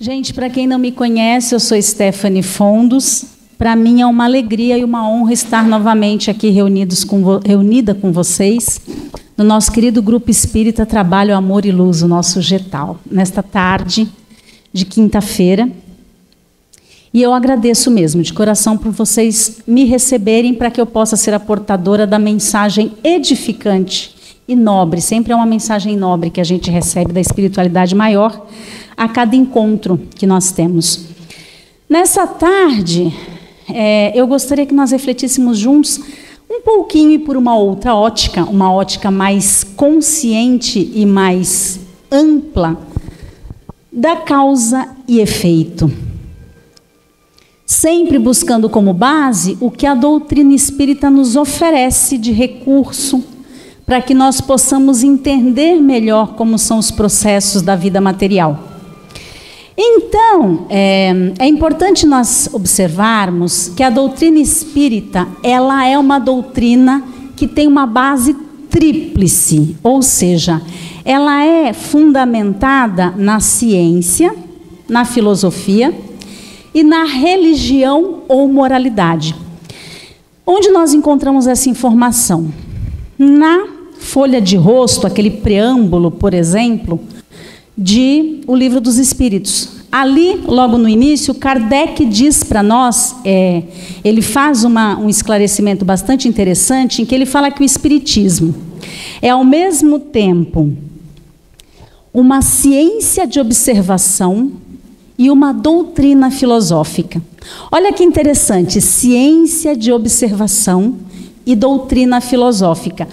Gente, para quem não me conhece, eu sou Stephanie Fondos. Para mim é uma alegria e uma honra estar novamente aqui reunida com vocês no nosso querido Grupo Espírita Trabalho, Amor e Luz, o nosso GETAL, nesta tarde de quinta-feira. E eu agradeço mesmo, de coração, por vocês me receberem para que eu possa ser a portadora da mensagem edificante e nobre. Sempre é uma mensagem nobre que a gente recebe da espiritualidade maior a cada encontro que nós temos. Nessa tarde, eu gostaria que nós refletíssemos juntos um pouquinho e por uma ótica mais consciente e mais ampla da causa e efeito. Sempre buscando como base o que a doutrina espírita nos oferece de recurso para que nós possamos entender melhor como são os processos da vida material. Então, é importante nós observarmos que a doutrina espírita, ela é uma doutrina que tem uma base tríplice, ou seja, ela é fundamentada na ciência, na filosofia e na religião ou moralidade. Onde nós encontramos essa informação? Na folha de rosto, aquele preâmbulo, por exemplo, de O Livro dos Espíritos. Ali, logo no início, Kardec diz para nós, ele faz um esclarecimento bastante interessante, em que ele fala que o Espiritismo é, ao mesmo tempo, uma ciência de observação e uma doutrina filosófica. Olha que interessante, ciência de observação e doutrina filosófica.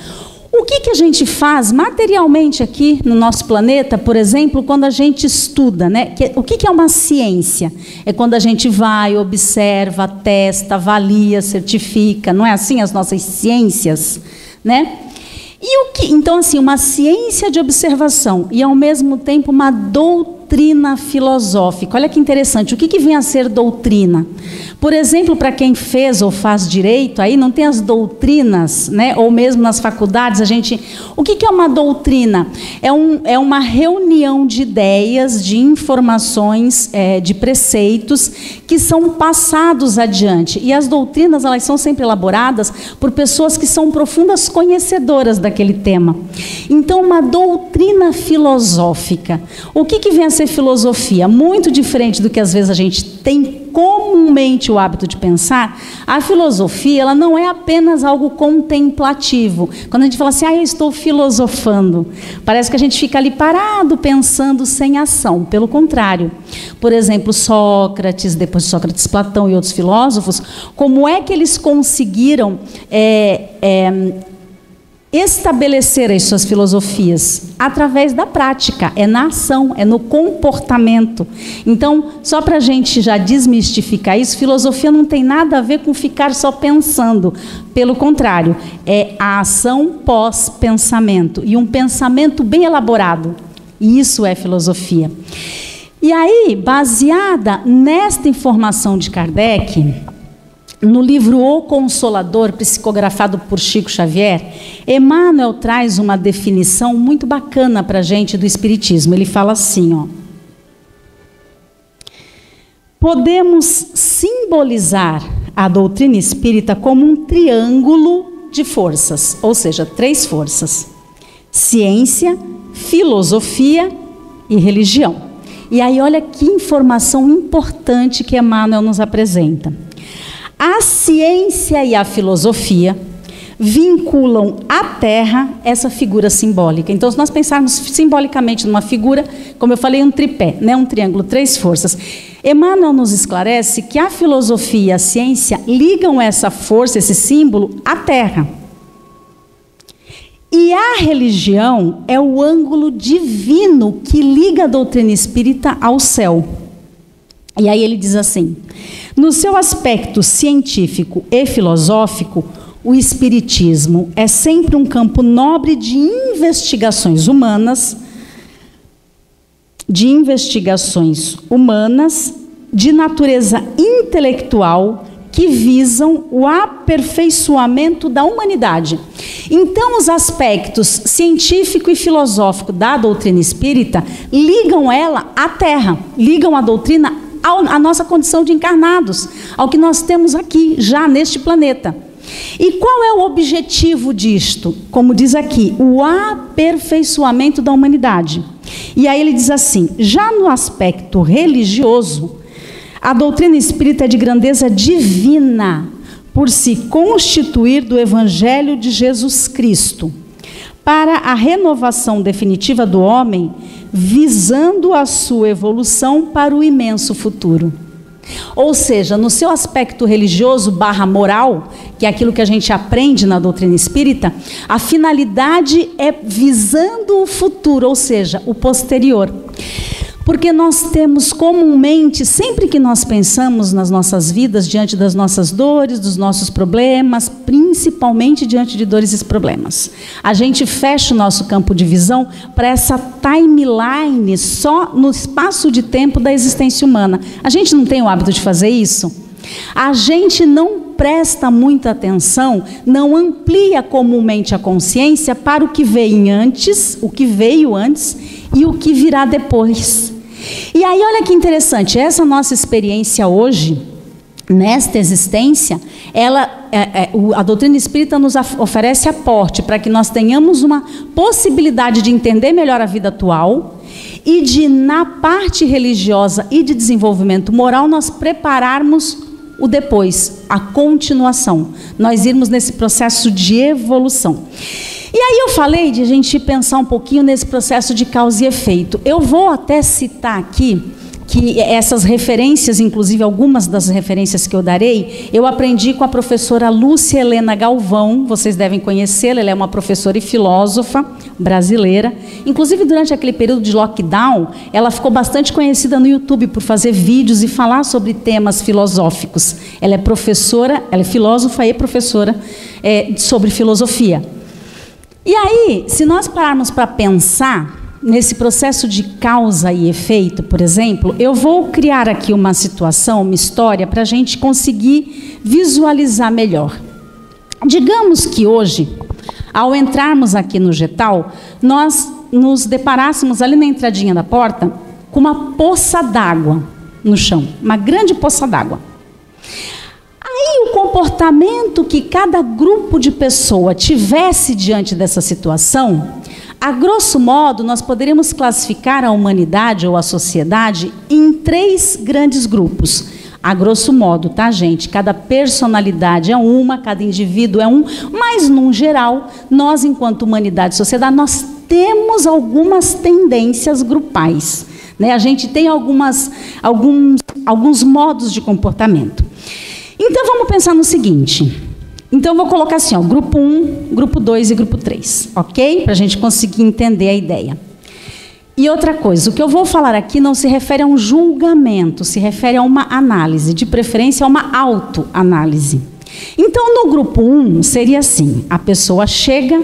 O que a gente faz materialmente aqui no nosso planeta, por exemplo, quando a gente estuda, né? O que é uma ciência? É quando a gente vai, observa, testa, avalia, certifica, não é assim as nossas ciências, né? Então, assim, uma ciência de observação e, ao mesmo tempo, uma doutrina filosófica. Olha que interessante, o que vem a ser doutrina? Por exemplo, para quem fez ou faz direito, aí não tem as doutrinas, né? Ou mesmo nas faculdades, o que é uma doutrina? É uma reunião de ideias, de informações, de preceitos que são passados adiante. E as doutrinas, elas são sempre elaboradas por pessoas que são profundas conhecedoras daquele tema. Então, uma doutrina filosófica. O que vem a ser filosofia? Muito diferente do que às vezes a gente tem comumente o hábito de pensar, a filosofia, ela não é apenas algo contemplativo. Quando a gente fala assim, eu estou filosofando, parece que a gente fica ali parado, pensando sem ação. Pelo contrário, por exemplo, Sócrates, depois de Sócrates, Platão e outros filósofos, como é que eles conseguiram estabelecer as suas filosofias? Através da prática, é na ação, é no comportamento. Então, só para a gente já desmistificar isso, filosofia não tem nada a ver com ficar só pensando. Pelo contrário, é a ação pós-pensamento, e um pensamento bem elaborado. E isso é filosofia. E aí, baseada nesta informação de Kardec, no livro O Consolador, psicografado por Chico Xavier, Emmanuel traz uma definição muito bacana para a gente do Espiritismo. Ele fala assim, podemos simbolizar a doutrina espírita como um triângulo de forças, ou seja, 3 forças: ciência, filosofia e religião. E aí olha que informação importante que Emmanuel nos apresenta. A ciência e a filosofia vinculam à Terra essa figura simbólica. Então, se nós pensarmos simbolicamente numa figura, como eu falei, um tripé, né? Um triângulo, 3 forças. Emmanuel nos esclarece que a filosofia e a ciência ligam essa força, esse símbolo, à Terra. E a religião é o ângulo divino que liga a doutrina espírita ao céu. E aí ele diz assim: no seu aspecto científico e filosófico, o espiritismo é sempre um campo nobre de investigações humanas, de natureza intelectual, que visam o aperfeiçoamento da humanidade. Então, os aspectos científico e filosófico da doutrina espírita ligam ela à Terra, ligam a doutrina à nossa condição de encarnados, ao que nós temos aqui, já neste planeta. E qual é o objetivo disto? Como diz aqui, o aperfeiçoamento da humanidade. E aí ele diz assim, já no aspecto religioso, a doutrina espírita é de grandeza divina, por se constituir do Evangelho de Jesus Cristo, para a renovação definitiva do homem, visando a sua evolução para o imenso futuro. Ou seja, no seu aspecto religioso / moral, que é aquilo que a gente aprende na doutrina espírita, a finalidade é visando o futuro, ou seja, o posterior. Porque nós temos comumente, sempre que nós pensamos nas nossas vidas, diante das nossas dores, dos nossos problemas, principalmente diante de dores e problemas, a gente fecha o nosso campo de visão para essa timeline só no espaço de tempo da existência humana. A gente não tem o hábito de fazer isso? A gente não presta muita atenção, não amplia comumente a consciência para o que veio antes e o que virá depois. E aí, olha que interessante, essa nossa experiência hoje, nesta existência, a doutrina espírita nos oferece aporte para que nós tenhamos uma possibilidade de entender melhor a vida atual e de, na parte religiosa e de desenvolvimento moral, nós prepararmos o depois, a continuação, nós irmos nesse processo de evolução. E aí eu falei de a gente pensar um pouquinho nesse processo de causa e efeito. Eu vou até citar aqui que essas referências, inclusive algumas das referências que eu darei, eu aprendi com a professora Lúcia Helena Galvão, vocês devem conhecê-la, ela é uma professora e filósofa brasileira. Inclusive, durante aquele período de lockdown, ela ficou bastante conhecida no YouTube por fazer vídeos e falar sobre temas filosóficos. Ela é professora, ela é filósofa e professora sobre filosofia. E aí, se nós pararmos para pensar nesse processo de causa e efeito, por exemplo, eu vou criar aqui uma situação, uma história, para a gente conseguir visualizar melhor. Digamos que hoje, ao entrarmos aqui no Getal, nós nos deparássemos ali na entradinha da porta com uma poça d'água no chão, uma grande poça d'água. Aí o comportamento que cada grupo de pessoa tivesse diante dessa situação, a grosso modo, nós poderíamos classificar a humanidade ou a sociedade em 3 grandes grupos. A grosso modo, tá, gente? Cada personalidade é uma, cada indivíduo é um, mas, num geral, nós, enquanto humanidade e sociedade, nós temos algumas tendências grupais, né? A gente tem alguns modos de comportamento. Então, vamos pensar no seguinte. Então, eu vou colocar assim, ó, grupo 1, grupo 2 e grupo 3, ok? Para a gente conseguir entender a ideia. E outra coisa, o que eu vou falar aqui não se refere a um julgamento, se refere a uma análise, de preferência a uma autoanálise. Então, no grupo 1, seria assim, a pessoa chega,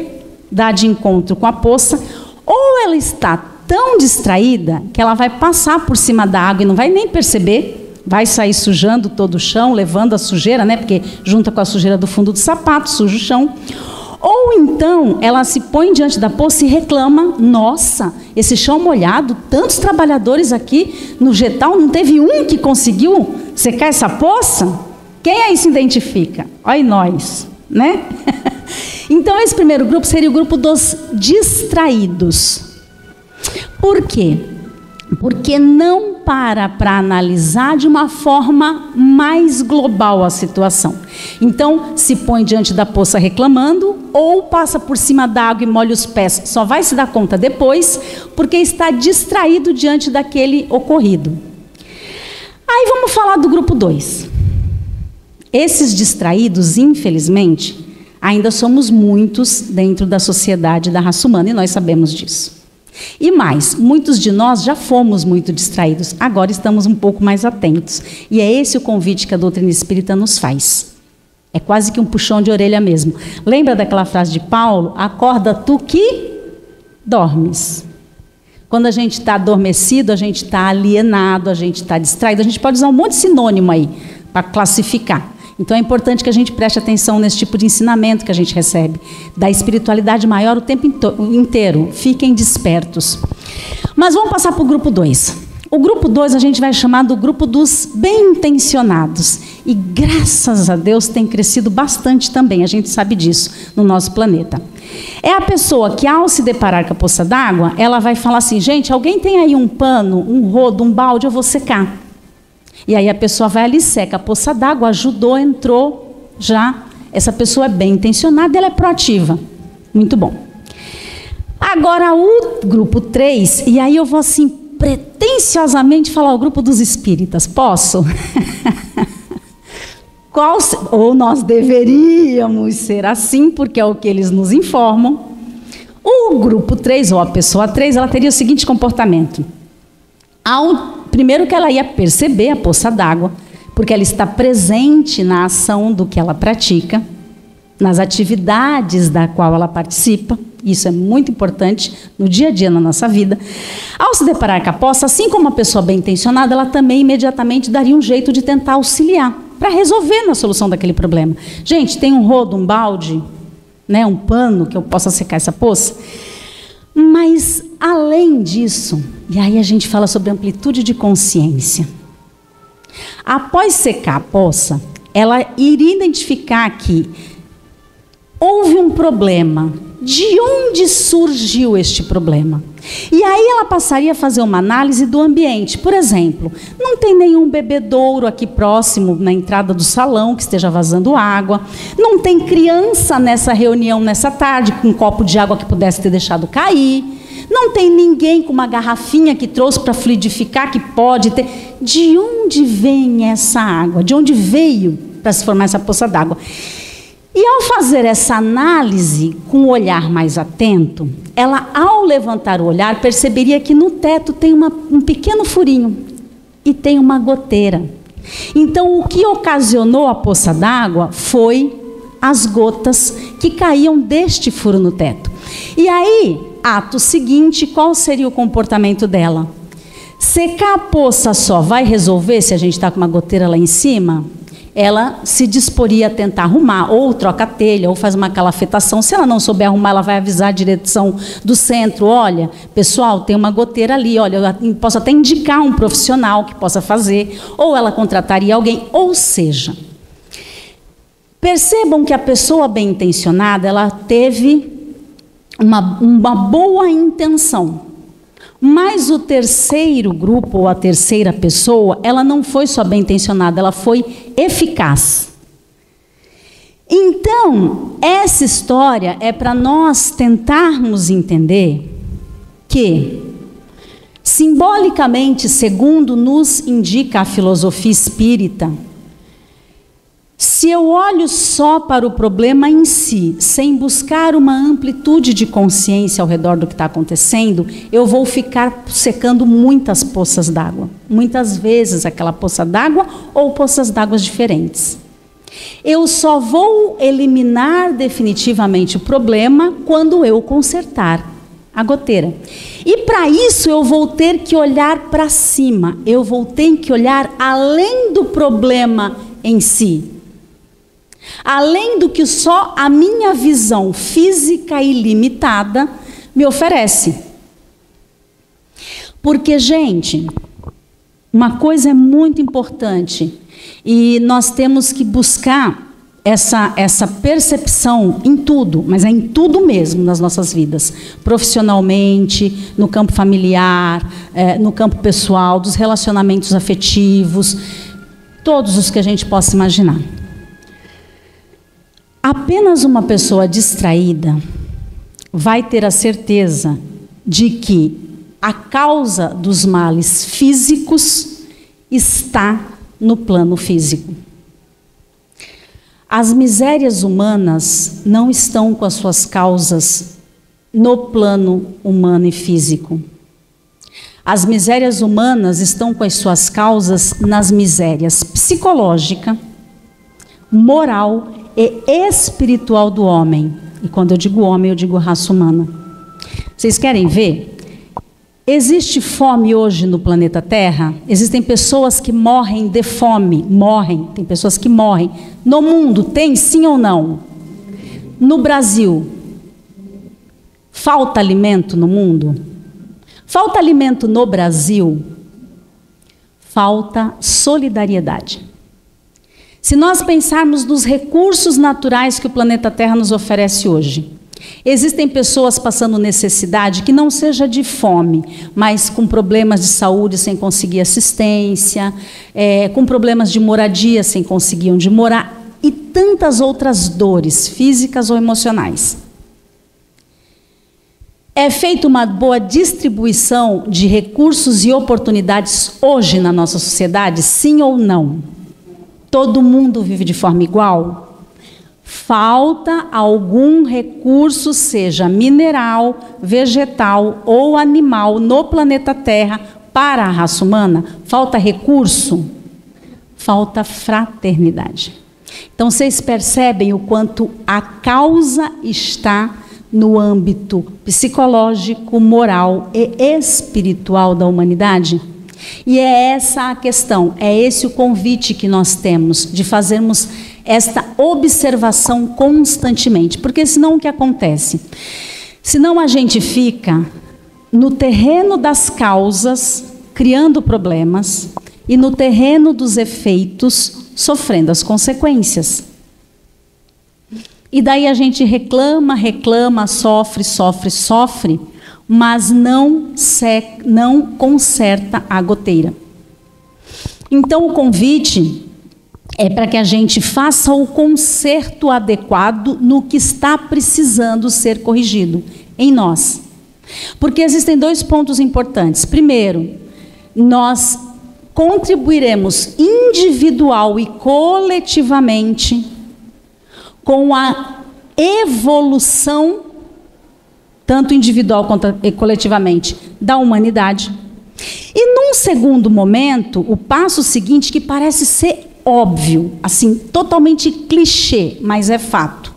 dá de encontro com a poça, ou ela está tão distraída que ela vai passar por cima da água e não vai nem perceber, vai sair sujando todo o chão, levando a sujeira, né? Porque junta com a sujeira do fundo do sapato, suja o chão. Ou então, ela se põe diante da poça e reclama, nossa, esse chão molhado, tantos trabalhadores aqui no Getal, não teve um que conseguiu secar essa poça? Quem aí se identifica? Olha nós, né? Então, esse primeiro grupo seria o grupo dos distraídos. Por quê? Porque não para analisar de uma forma mais global a situação. Então, se põe diante da poça reclamando, ou passa por cima da água e molha os pés, só vai se dar conta depois, porque está distraído diante daquele ocorrido. Aí vamos falar do grupo 2. Esses distraídos, infelizmente, ainda somos muitos dentro da sociedade da raça humana, e nós sabemos disso. E mais, muitos de nós já fomos muito distraídos, agora estamos um pouco mais atentos. E é esse o convite que a doutrina espírita nos faz. É quase que um puxão de orelha mesmo. Lembra daquela frase de Paulo? Acorda tu que dormes. Quando a gente está adormecido, a gente está alienado, a gente está distraído. A gente pode usar um monte de sinônimo aí para classificar. Então é importante que a gente preste atenção nesse tipo de ensinamento que a gente recebe, da espiritualidade maior o tempo inteiro. Fiquem despertos. Mas vamos passar para o grupo 2. O grupo 2 a gente vai chamar do grupo dos bem-intencionados. E graças a Deus tem crescido bastante também, a gente sabe disso, no nosso planeta. É a pessoa que, ao se deparar com a poça d'água, ela vai falar assim: gente, alguém tem aí um pano, um rodo, um balde, eu vou secar. E aí a pessoa vai ali, seca a poça d'água, ajudou, entrou, já. Essa pessoa é bem intencionada, ela é proativa. Muito bom. Agora o grupo 3, e aí eu vou assim, pretensiosamente falar o grupo dos espíritas. Posso? Ou nós deveríamos ser assim, porque é o que eles nos informam. O grupo 3, ou a pessoa 3, ela teria o seguinte comportamento. Primeiro que ela ia perceber a poça d'água, porque ela está presente na ação do que ela pratica, nas atividades da qual ela participa. Isso é muito importante no dia a dia, na nossa vida. Ao se deparar com a poça, assim como uma pessoa bem intencionada, ela também imediatamente daria um jeito de tentar auxiliar, para resolver na solução daquele problema. Gente, tem um rodo, um balde, né, um pano que eu possa secar essa poça? Mas, além disso, e aí a gente fala sobre amplitude de consciência. Após secar a poça, ela iria identificar que houve um problema. De onde surgiu este problema? E aí ela passaria a fazer uma análise do ambiente. Por exemplo, não tem nenhum bebedouro aqui próximo, na entrada do salão, que esteja vazando água. Não tem criança nessa reunião, nessa tarde, com um copo de água que pudesse ter deixado cair. Não tem ninguém com uma garrafinha que trouxe para fluidificar, que pode ter. De onde vem essa água? De onde veio para se formar essa poça d'água? E ao fazer essa análise com um olhar mais atento, ela, ao levantar o olhar, perceberia que no teto tem um pequeno furinho e tem uma goteira. Então, o que ocasionou a poça d'água foi as gotas que caíam deste furo no teto. E aí, ato seguinte, qual seria o comportamento dela? Secar a poça só vai resolver se a gente está com uma goteira lá em cima? Ela se disporia a tentar arrumar, ou troca a telha, ou faz uma calafetação. Se ela não souber arrumar, ela vai avisar a direção do centro: olha, pessoal, tem uma goteira ali, olha, eu posso até indicar um profissional que possa fazer, ou ela contrataria alguém. Ou seja, percebam que a pessoa bem intencionada, ela teve uma boa intenção. Mas o terceiro grupo, ou a terceira pessoa, ela não foi só bem intencionada, ela foi eficaz. Então, essa história é para nós tentarmos entender que, simbolicamente, segundo nos indica a filosofia espírita, se eu olho só para o problema em si, sem buscar uma amplitude de consciência ao redor do que está acontecendo, eu vou ficar secando muitas poças d'água. Muitas vezes aquela poça d'água ou poças d'água diferentes. Eu só vou eliminar definitivamente o problema quando eu consertar a goteira. E para isso eu vou ter que olhar para cima, eu vou ter que olhar além do problema em si. Além do que só a minha visão física e limitada me oferece. Porque, gente, uma coisa é muito importante, e nós temos que buscar essa percepção em tudo, mas é em tudo mesmo nas nossas vidas. Profissionalmente, no campo familiar, no campo pessoal, dos relacionamentos afetivos, todos os que a gente possa imaginar. Apenas uma pessoa distraída vai ter a certeza de que a causa dos males físicos está no plano físico. As misérias humanas não estão com as suas causas no plano humano e físico. As misérias humanas estão com as suas causas nas misérias psicológica, moral e espiritual do homem. E quando eu digo homem, eu digo raça humana. Vocês querem ver? Existe fome hoje no planeta Terra? Existem pessoas que morrem de fome, tem pessoas que morrem. No mundo, tem sim ou não? No Brasil, falta alimento no mundo? Falta alimento no Brasil? Falta solidariedade. Se nós pensarmos nos recursos naturais que o planeta Terra nos oferece hoje, existem pessoas passando necessidade que não seja de fome, mas com problemas de saúde sem conseguir assistência, com problemas de moradia sem conseguir onde morar e tantas outras dores físicas ou emocionais. É feita uma boa distribuição de recursos e oportunidades hoje na nossa sociedade, sim ou não? Todo mundo vive de forma igual? Falta algum recurso, seja mineral, vegetal ou animal, no planeta Terra para a raça humana? Falta recurso? Falta fraternidade. Então, vocês percebem o quanto a causa está no âmbito psicológico, moral e espiritual da humanidade? E é essa a questão, é esse o convite que nós temos, de fazermos esta observação constantemente. Porque senão o que acontece? Senão a gente fica no terreno das causas, criando problemas, e no terreno dos efeitos, sofrendo as consequências. E daí a gente reclama, sofre, mas não conserta a goteira. Então o convite é para que a gente faça o conserto adequado no que está precisando ser corrigido em nós. Porque existem dois pontos importantes. Primeiro, nós contribuiremos individual e coletivamente com a evolução, tanto individual quanto coletivamente, da humanidade. E num segundo momento, o passo seguinte, que parece ser óbvio, assim, totalmente clichê, mas é fato.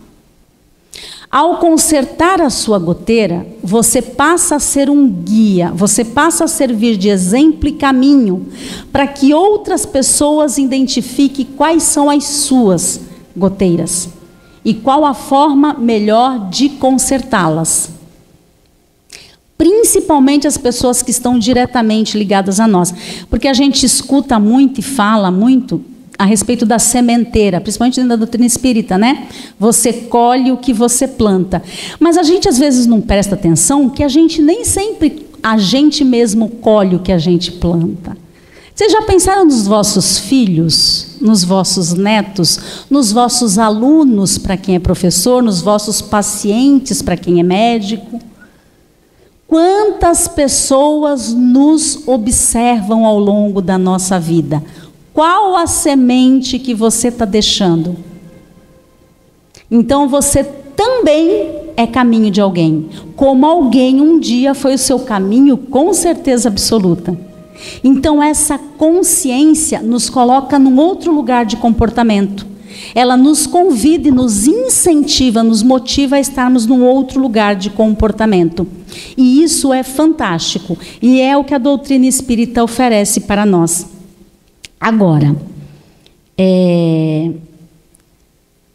Ao consertar a sua goteira, você passa a ser um guia, você passa a servir de exemplo e caminho para que outras pessoas identifiquem quais são as suas goteiras e qual a forma melhor de consertá-las. Principalmente as pessoas que estão diretamente ligadas a nós. Porque a gente escuta muito e fala muito a respeito da sementeira, principalmente dentro da doutrina espírita, né? Você colhe o que você planta. Mas a gente às vezes não presta atenção que a gente nem sempre, a gente mesmo colhe o que a gente planta. Vocês já pensaram nos vossos filhos, nos vossos netos, nos vossos alunos, para quem é professor, nos vossos pacientes, para quem é médico? Quantas pessoas nos observam ao longo da nossa vida? Qual a semente que você está deixando? Então você também é caminho de alguém. Como alguém um dia foi o seu caminho, com certeza absoluta. Então essa consciência nos coloca num outro lugar de comportamento. Ela nos convida e nos incentiva, nos motiva a estarmos num outro lugar de comportamento. E isso é fantástico. E é o que a doutrina espírita oferece para nós. Agora,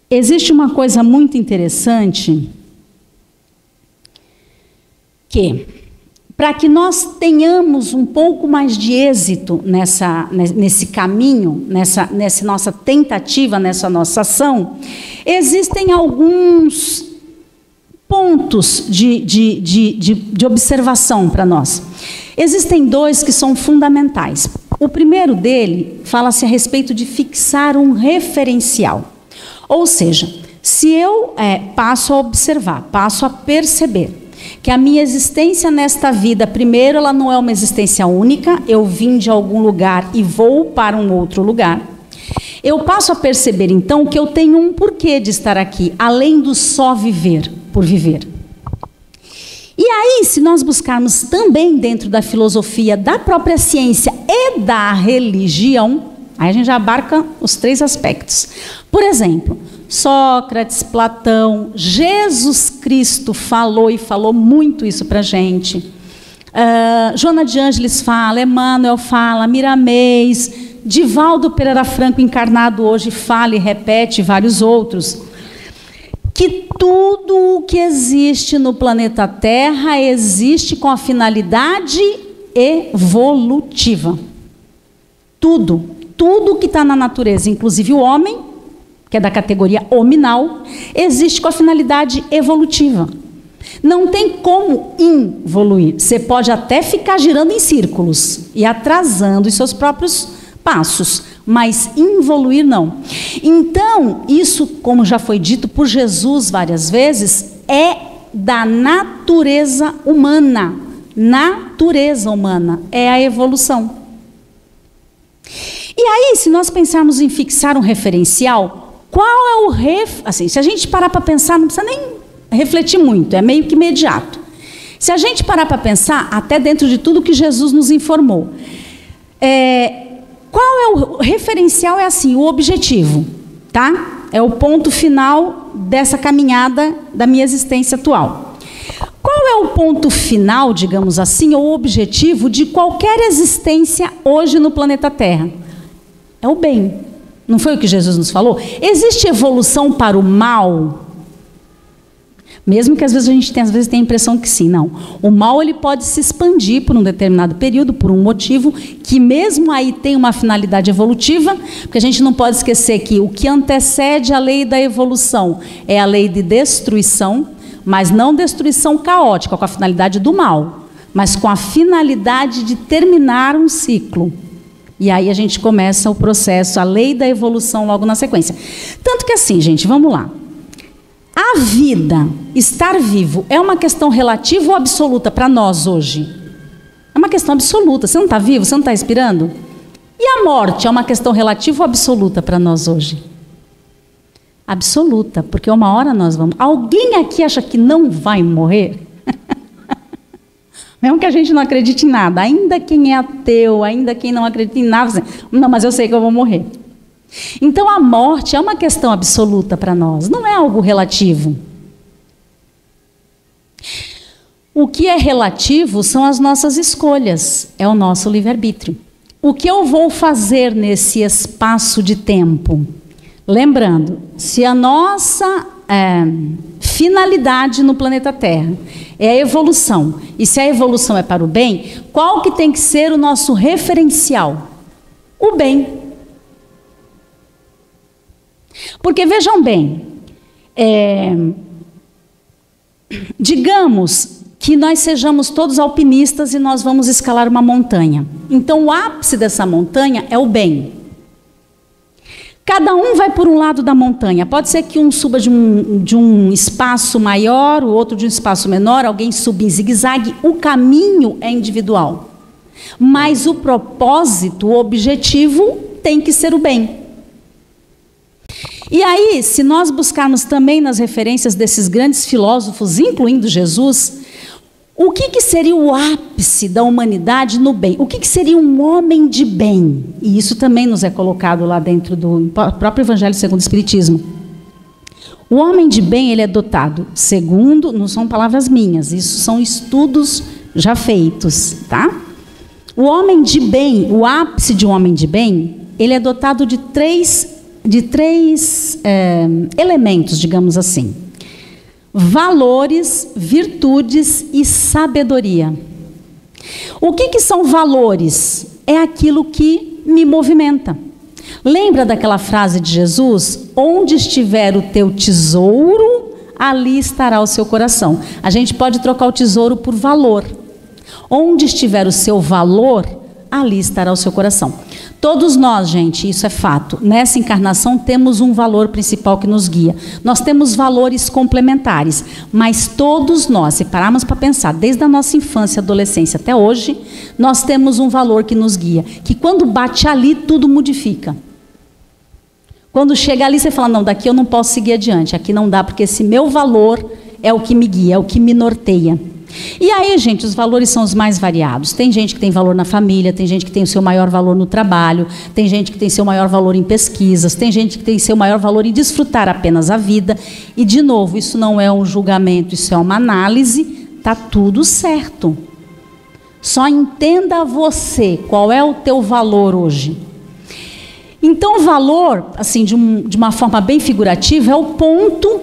existe uma coisa muito interessante que, para que nós tenhamos um pouco mais de êxito nesse caminho, nessa nossa tentativa, nessa nossa ação, existem alguns pontos de observação para nós. Existem dois que são fundamentais. O primeiro dele fala-se a respeito de fixar um referencial. Ou seja, se eu passo a observar, passo a perceber que a minha existência nesta vida, primeiro, ela não é uma existência única, eu vim de algum lugar e vou para um outro lugar. Eu passo a perceber, então, que eu tenho um porquê de estar aqui, além do só viver por viver. E aí, se nós buscarmos também dentro da filosofia, da própria ciência e da religião, aí a gente já abarca os três aspectos. Por exemplo, Sócrates, Platão, Jesus Cristo falou e falou muito isso para a gente. Joana de Ângeles fala, Emmanuel fala, Miramês, Divaldo Pereira Franco encarnado hoje fala e repete, vários outros, que tudo o que existe no planeta Terra existe com a finalidade evolutiva. Tudo que está na natureza, inclusive o homem, que é da categoria hominal, existe com a finalidade evolutiva. Não tem como involuir. Você pode até ficar girando em círculos e atrasando os seus próprios passos, mas involuir não. Então, isso, como já foi dito por Jesus várias vezes, é da natureza humana. Natureza humana é a evolução. E aí, se nós pensarmos em fixar um referencial, qual é o assim, se a gente parar para pensar, não precisa nem refletir muito, é meio que imediato. Se a gente parar para pensar, até dentro de tudo que Jesus nos informou, qual é o referencial? É assim, o objetivo, tá? É o ponto final dessa caminhada da minha existência atual. Qual é o ponto final, digamos assim, ou o objetivo de qualquer existência hoje no planeta Terra? É o bem. Não foi o que Jesus nos falou? Existe evolução para o mal? Mesmo que às vezes a gente tenha a impressão que sim, não. O mal ele pode se expandir por um determinado período, por um motivo, que mesmo aí tem uma finalidade evolutiva, porque a gente não pode esquecer que o que antecede a lei da evolução é a lei de destruição, mas não destruição caótica, com a finalidade do mal, mas com a finalidade de terminar um ciclo. E aí a gente começa o processo, a lei da evolução logo na sequência. Tanto que assim, gente, vamos lá. A vida, estar vivo, é uma questão relativa ou absoluta para nós hoje? É uma questão absoluta. Você não está vivo? Você não está respirando? E a morte é uma questão relativa ou absoluta para nós hoje? Absoluta, porque uma hora nós vamos... Alguém aqui acha que não vai morrer? Mesmo que a gente não acredite em nada, ainda quem é ateu, ainda quem não acredita em nada, não, mas eu sei que eu vou morrer. Então a morte é uma questão absoluta para nós, não é algo relativo. O que é relativo são as nossas escolhas, é o nosso livre-arbítrio. O que eu vou fazer nesse espaço de tempo? Lembrando, se a nossa finalidade no planeta Terra é a evolução, e se a evolução é para o bem, qual que tem que ser o nosso referencial? O bem. Porque vejam bem, digamos que nós sejamos todos alpinistas e nós vamos escalar uma montanha. Então o ápice dessa montanha é o bem. Cada um vai por um lado da montanha. Pode ser que um suba de um espaço maior, o outro de um espaço menor, alguém suba em zigue-zague. O caminho é individual. Mas o propósito, o objetivo, tem que ser o bem. E aí, se nós buscarmos também nas referências desses grandes filósofos, incluindo Jesus, o que seria o ápice da humanidade no bem? O que seria um homem de bem? E isso também nos é colocado lá dentro do próprio Evangelho segundo o Espiritismo. O homem de bem, ele é dotado, segundo, não são palavras minhas, isso são estudos já feitos, tá? O homem de bem, o ápice de um homem de bem, ele é dotado de três elementos, digamos assim: valores, virtudes e sabedoria. O que são valores? É aquilo que me movimenta. Lembra daquela frase de Jesus? Onde estiver o teu tesouro, ali estará o seu coração. A gente pode trocar o tesouro por valor. Onde estiver o seu valor, ali estará o seu coração. Todos nós, gente, isso é fato, nessa encarnação temos um valor principal que nos guia. Nós temos valores complementares, mas todos nós, se pararmos para pensar, desde a nossa infância, adolescência até hoje, nós temos um valor que nos guia, que quando bate ali, tudo modifica. Quando chega ali, você fala, não, daqui eu não posso seguir adiante, aqui não dá, porque esse meu valor é o que me guia, é o que me norteia. E aí, gente, os valores são os mais variados. Tem gente que tem valor na família, tem gente que tem o seu maior valor no trabalho, tem gente que tem seu maior valor em pesquisas, tem gente que tem seu maior valor em desfrutar apenas a vida. E, de novo, isso não é um julgamento, isso é uma análise, está tudo certo. Só entenda você, qual é o teu valor hoje. Então, o valor, assim, de uma forma bem figurativa, é o ponto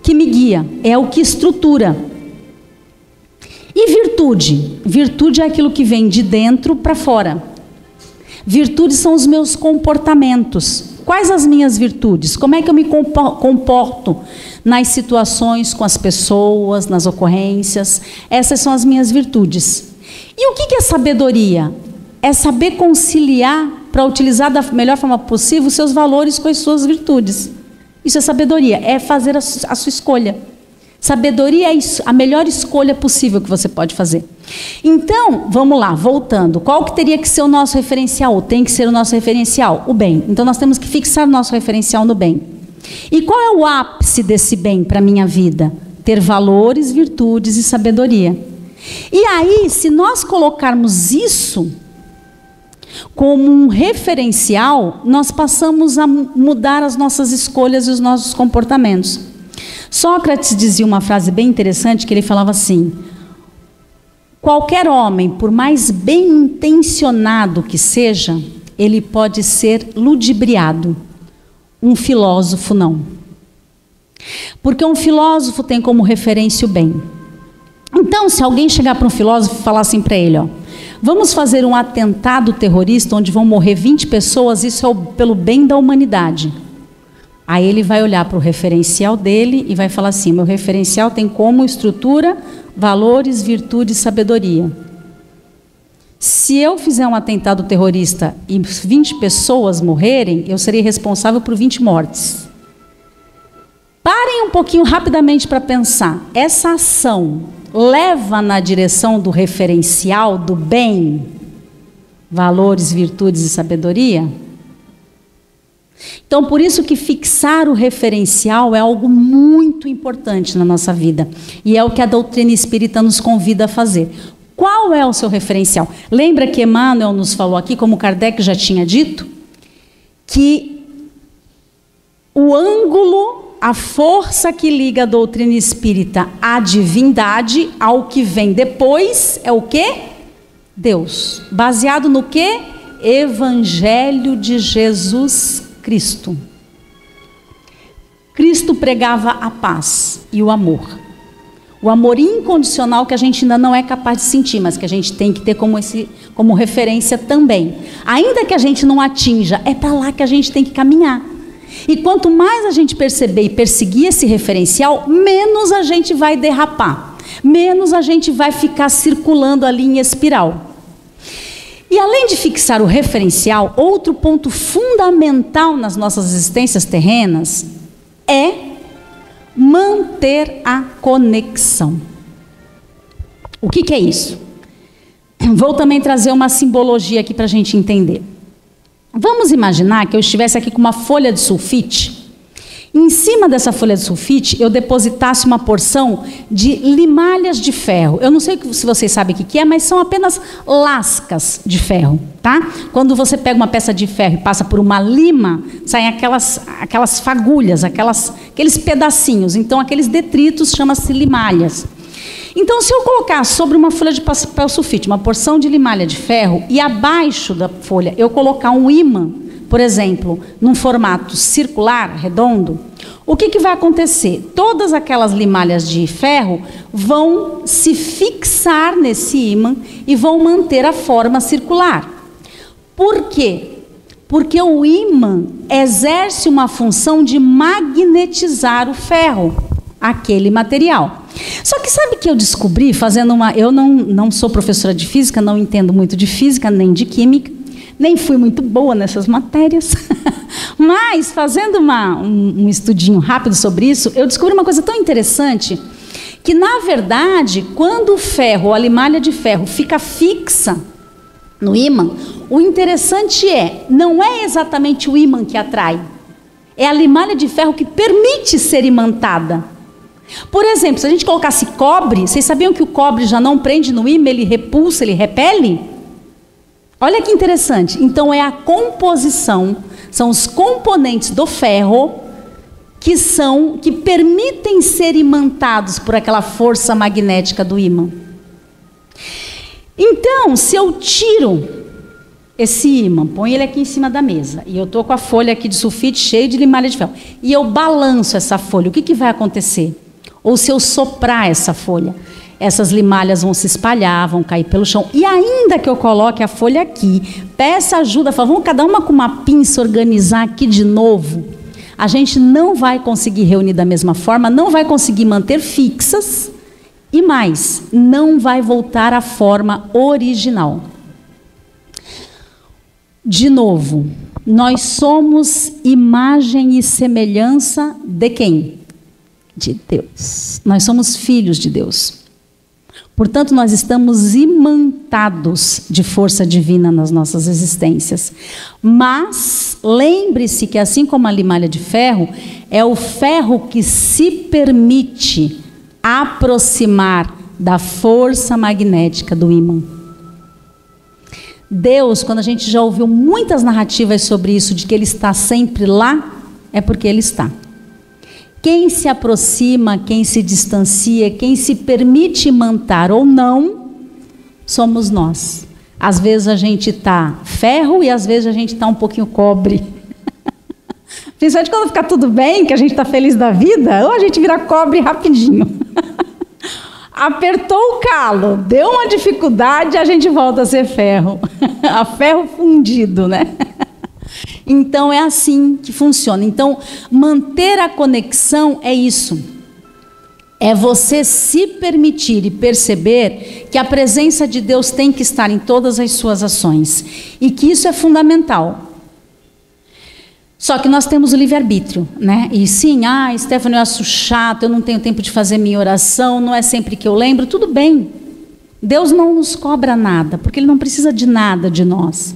que me guia, é o que estrutura. E virtude? Virtude é aquilo que vem de dentro para fora. Virtudes são os meus comportamentos. Quais as minhas virtudes? Como é que eu me comporto nas situações, com as pessoas, nas ocorrências? Essas são as minhas virtudes. E o que é sabedoria? É saber conciliar, para utilizar da melhor forma possível, os seus valores com as suas virtudes. Isso é sabedoria, é fazer a sua escolha. Sabedoria é a melhor escolha possível que você pode fazer. Então, vamos lá, voltando. Qual que teria que ser o nosso referencial? Ou tem que ser o nosso referencial? O bem. Então, nós temos que fixar o nosso referencial no bem. E qual é o ápice desse bem para a minha vida? Ter valores, virtudes e sabedoria. E aí, se nós colocarmos isso como um referencial, nós passamos a mudar as nossas escolhas e os nossos comportamentos. Sócrates dizia uma frase bem interessante, que ele falava assim: qualquer homem, por mais bem intencionado que seja, ele pode ser ludibriado. Um filósofo não. Porque um filósofo tem como referência o bem. Então, se alguém chegar para um filósofo e falar assim para ele, ó, vamos fazer um atentado terrorista onde vão morrer 20 pessoas, isso é pelo bem da humanidade. Aí ele vai olhar para o referencial dele e vai falar assim: meu referencial tem como estrutura, valores, virtudes e sabedoria. Se eu fizer um atentado terrorista e 20 pessoas morrerem, eu serei responsável por 20 mortes. Parem um pouquinho rapidamente para pensar. Essa ação leva na direção do referencial do bem, valores, virtudes e sabedoria? Então, por isso que fixar o referencial é algo muito importante na nossa vida. E é o que a doutrina espírita nos convida a fazer. Qual é o seu referencial? Lembra que Emmanuel nos falou aqui, como Kardec já tinha dito, que o ângulo, a força que liga a doutrina espírita à divindade, ao que vem depois, é o quê? Deus. Baseado no quê? Evangelho de Jesus Cristo. Cristo pregava a paz e o amor. O amor incondicional que a gente ainda não é capaz de sentir, mas que a gente tem que ter como referência também. Ainda que a gente não atinja, é para lá que a gente tem que caminhar. E quanto mais a gente perceber e perseguir esse referencial, menos a gente vai derrapar, menos a gente vai ficar circulando ali em espiral. E além de fixar o referencial, outro ponto fundamental nas nossas existências terrenas é manter a conexão. O que é isso? Vou também trazer uma simbologia aqui para a gente entender. Vamos imaginar que eu estivesse aqui com uma folha de sulfite. Em cima dessa folha de sulfite, eu depositasse uma porção de limalhas de ferro. Eu não sei se vocês sabem o que é, mas são apenas lascas de ferro, tá? Quando você pega uma peça de ferro e passa por uma lima, saem aquelas fagulhas, aqueles pedacinhos. Então, aqueles detritos chamam-se limalhas. Então, se eu colocar sobre uma folha de papel sulfite uma porção de limalha de ferro e abaixo da folha eu colocar um ímã, por exemplo, num formato circular, redondo, o que vai acontecer? Todas aquelas limalhas de ferro vão se fixar nesse ímã e vão manter a forma circular. Por quê? Porque o ímã exerce uma função de magnetizar o ferro, aquele material. Só que sabe que eu descobri fazendo eu não sou professora de física, não entendo muito de física nem de química, nem fui muito boa nessas matérias, mas fazendo um estudinho rápido sobre isso, eu descobri uma coisa tão interessante, que na verdade, quando o ferro, a limalha de ferro, fica fixa no ímã, o interessante não é exatamente o ímã que atrai, é a limalha de ferro que permite ser imantada. Por exemplo, se a gente colocasse cobre, vocês sabiam que o cobre já não prende no ímã, ele repulsa, ele repele? Olha que interessante. Então é a composição, são os componentes do ferro que permitem ser imantados por aquela força magnética do ímã. Então, se eu tiro esse ímã, põe ele aqui em cima da mesa, e eu estou com a folha aqui de sulfite cheia de limalha de ferro, e eu balanço essa folha, o que vai acontecer? Ou se eu soprar essa folha, essas limalhas vão se espalhar, vão cair pelo chão, e ainda que eu coloque a folha aqui, peça ajuda, fala, vamos cada uma com uma pinça organizar aqui de novo, a gente não vai conseguir reunir da mesma forma, não vai conseguir manter fixas, e mais, não vai voltar à forma original. De novo, nós somos imagem e semelhança de quem? De Deus. Nós somos filhos de Deus. Portanto, nós estamos imantados de força divina nas nossas existências. Mas, lembre-se que assim como a limalha de ferro, é o ferro que se permite aproximar da força magnética do ímã. Deus, quando a gente já ouviu muitas narrativas sobre isso, de que Ele está sempre lá, é porque Ele está. Quem se aproxima, quem se distancia, quem se permite imantar ou não, somos nós. Às vezes a gente está ferro e às vezes a gente está um pouquinho cobre. Principalmente quando fica tudo bem, que a gente está feliz da vida, ou a gente vira cobre rapidinho. Apertou o calo, deu uma dificuldade, a gente volta a ser ferro. A ferro fundido, né? Então é assim que funciona. Então, manter a conexão é isso. É você se permitir e perceber que a presença de Deus tem que estar em todas as suas ações. E que isso é fundamental. Só que nós temos o livre-arbítrio, né? E sim, Stephanie, eu acho chato, eu não tenho tempo de fazer minha oração, não é sempre que eu lembro, tudo bem. Deus não nos cobra nada, porque Ele não precisa de nada de nós.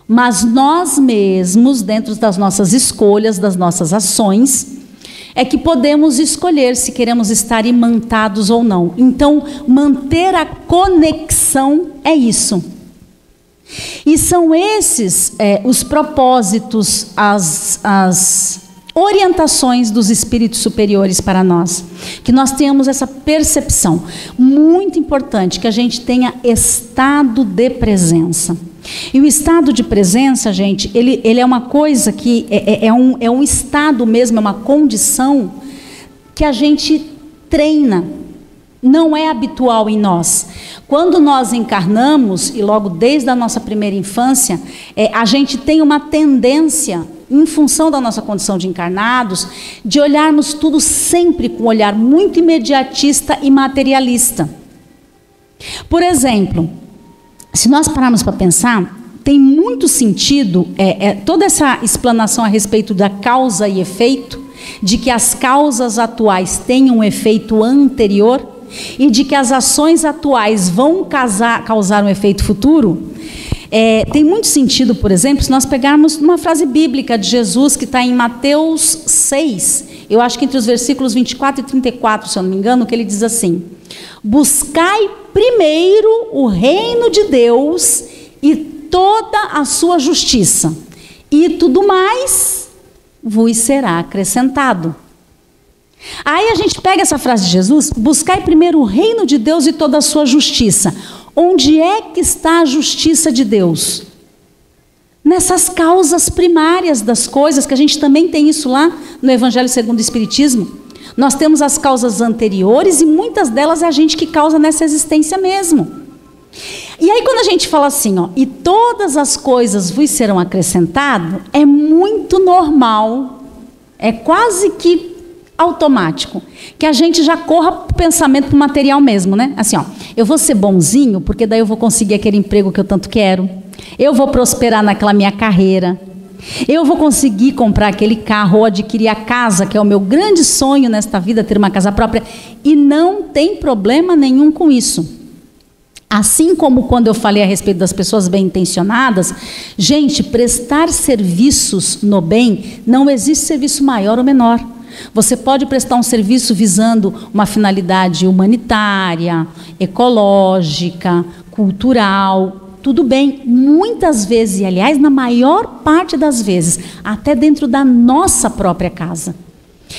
Mas nós mesmos, dentro das nossas escolhas, das nossas ações, é que podemos escolher se queremos estar imantados ou não. Então, manter a conexão é isso. E são esses os propósitos, as orientações dos espíritos superiores para nós. Que nós tenhamos essa percepção. Muito importante que a gente tenha estado de presença. E o estado de presença, gente, ele é uma coisa que é um estado mesmo, é uma condição que a gente treina. Não é habitual em nós. Quando nós encarnamos, e logo desde a nossa primeira infância, a gente tem uma tendência, em função da nossa condição de encarnados, de olharmos tudo sempre com um olhar muito imediatista e materialista. Por exemplo, se nós pararmos para pensar, tem muito sentido toda essa explanação a respeito da causa e efeito, de que as causas atuais têm um efeito anterior, e de que as ações atuais vão causar um efeito futuro. Tem muito sentido, por exemplo, se nós pegarmos uma frase bíblica de Jesus que está em Mateus 6, eu acho que entre os versículos 24 e 34, se eu não me engano, que ele diz assim: buscai primeiro o reino de Deus e toda a sua justiça, e tudo mais vos será acrescentado. Aí a gente pega essa frase de Jesus: buscai primeiro o reino de Deus e toda a sua justiça. Onde é que está a justiça de Deus? Nessas causas primárias das coisas, que a gente também tem isso lá no Evangelho segundo o Espiritismo. Nós temos as causas anteriores e muitas delas é a gente que causa nessa existência mesmo. E aí quando a gente fala assim, e todas as coisas vos serão acrescentadas, é muito normal, é quase que automático, que a gente já corra para o pensamento, para o material mesmo, né? Assim, eu vou ser bonzinho, porque daí eu vou conseguir aquele emprego que eu tanto quero, eu vou prosperar naquela minha carreira, eu vou conseguir comprar aquele carro ou adquirir a casa, que é o meu grande sonho nesta vida, ter uma casa própria, e não tem problema nenhum com isso. Assim como quando eu falei a respeito das pessoas bem-intencionadas, gente, prestar serviços no bem, não existe serviço maior ou menor. Você pode prestar um serviço visando uma finalidade humanitária, ecológica, cultural, tudo bem. Muitas vezes, e aliás, na maior parte das vezes, até dentro da nossa própria casa.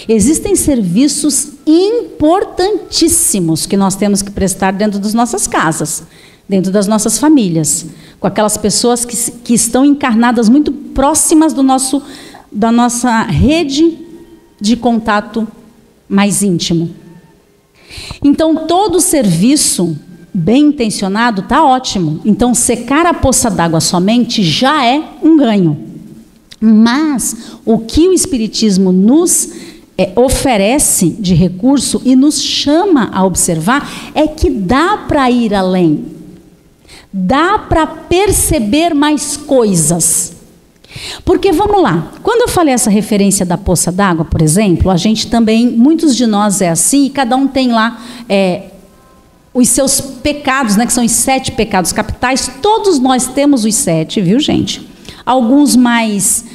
Existem serviços importantíssimos que nós temos que prestar dentro das nossas casas. dentro das nossas famílias, com aquelas pessoas que estão encarnadas muito próximas da nossa rede de contato mais íntimo. Então, todo serviço bem intencionado está ótimo. Então, secar a poça d'água somente já é um ganho. Mas o que o Espiritismo nos oferece de recurso e nos chama a observar é que dá para ir além. Dá para perceber mais coisas. Porque, vamos lá, quando eu falei essa referência da poça d'água, por exemplo, a gente também, muitos de nós é assim, e cada um tem lá os seus pecados, né, que são os 7 pecados capitais. Todos nós temos os 7, viu, gente? Alguns mais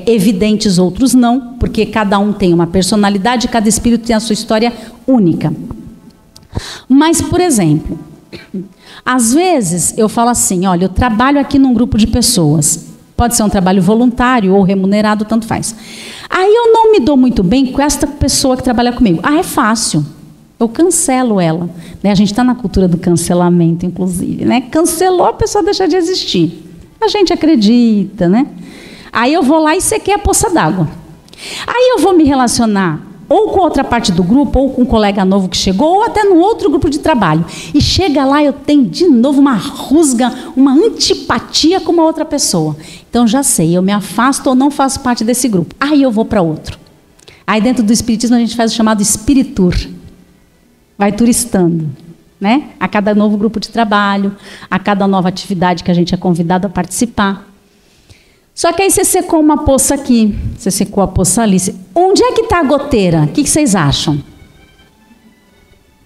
evidentes, outros não, porque cada um tem uma personalidade, cada espírito tem a sua história única. Mas, por exemplo, às vezes eu falo assim, olha, eu trabalho aqui num grupo de pessoas, pode ser um trabalho voluntário ou remunerado, tanto faz. Aí eu não me dou muito bem com esta pessoa que trabalha comigo. É fácil, eu cancelo ela. Né? A gente está na cultura do cancelamento, inclusive. Né? Cancelou, a pessoa deixa de existir. A gente acredita, né? Aí eu vou lá e sequei a poça d'água. Aí eu vou me relacionar ou com outra parte do grupo, ou com um colega novo que chegou, ou até no outro grupo de trabalho. E chega lá, eu tenho de novo uma rusga, uma antipatia com uma outra pessoa. Então já sei, eu me afasto ou não faço parte desse grupo. Aí eu vou para outro. Aí dentro do Espiritismo a gente faz o chamado espiritur. Vai turistando, né? A cada novo grupo de trabalho, a cada nova atividade que a gente é convidado a participar. Só que aí você secou uma poça aqui, você secou a poça ali. Onde é que está a goteira? O que vocês acham?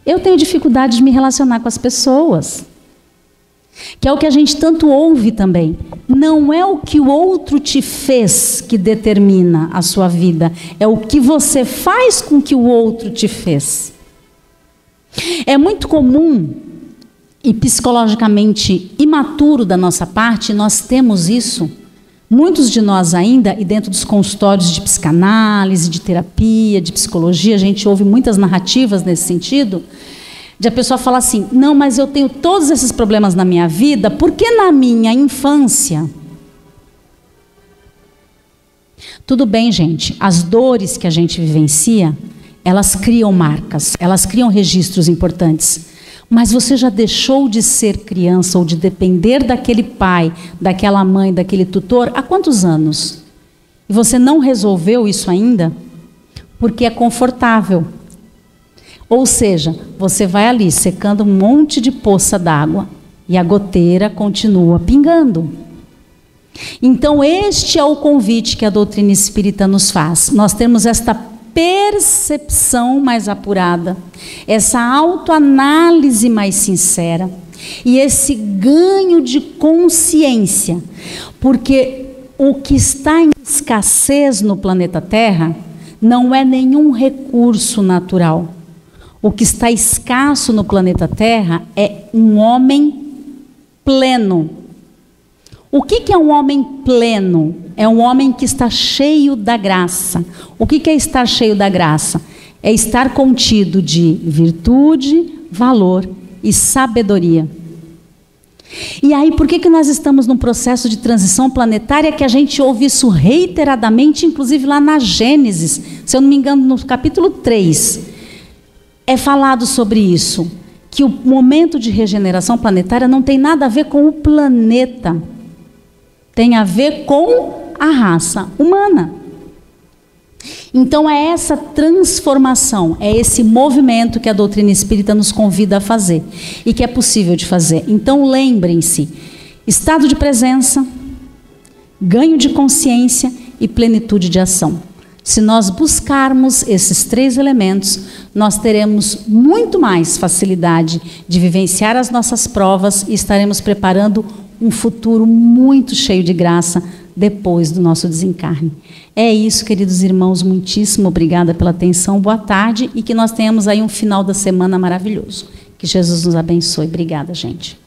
Eu tenho dificuldade de me relacionar com as pessoas. Que é o que a gente tanto ouve também. Não é o que o outro te fez que determina a sua vida. É o que você faz com que o outro te fez. É muito comum e psicologicamente imaturo da nossa parte, nós temos isso. Muitos de nós ainda, e dentro dos consultórios de psicanálise, de terapia, de psicologia, a gente ouve muitas narrativas nesse sentido, de a pessoa falar assim, não, mas eu tenho todos esses problemas na minha vida, porque na minha infância... Tudo bem, gente, as dores que a gente vivencia, elas criam marcas, elas criam registros importantes. Mas você já deixou de ser criança ou de depender daquele pai, daquela mãe, daquele tutor há quantos anos? E você não resolveu isso ainda? Porque é confortável. Ou seja, você vai ali secando um monte de poça d'água e a goteira continua pingando. Então este é o convite que a doutrina espírita nos faz. Nós temos esta percepção mais apurada, essa autoanálise mais sincera e esse ganho de consciência, porque o que está em escassez no planeta Terra não é nenhum recurso natural. O que está escasso no planeta Terra é um homem pleno. O que é um homem pleno? É um homem que está cheio da graça. O que é estar cheio da graça? É estar contido de virtude, valor e sabedoria. E aí, por que nós estamos num processo de transição planetária que a gente ouve isso reiteradamente, inclusive lá na Gênesis, se eu não me engano, no capítulo 3, é falado sobre isso, que o momento de regeneração planetária não tem nada a ver com o planeta, tem a ver com a raça humana. Então é essa transformação, é esse movimento que a doutrina espírita nos convida a fazer e que é possível de fazer. Então lembrem-se, estado de presença, ganho de consciência e plenitude de ação. Se nós buscarmos esses 3 elementos, nós teremos muito mais facilidade de vivenciar as nossas provas e estaremos preparando um futuro muito cheio de graça depois do nosso desencarne. É isso, queridos irmãos, muitíssimo obrigada pela atenção, boa tarde e que nós tenhamos aí um final da semana maravilhoso. Que Jesus nos abençoe. Obrigada, gente.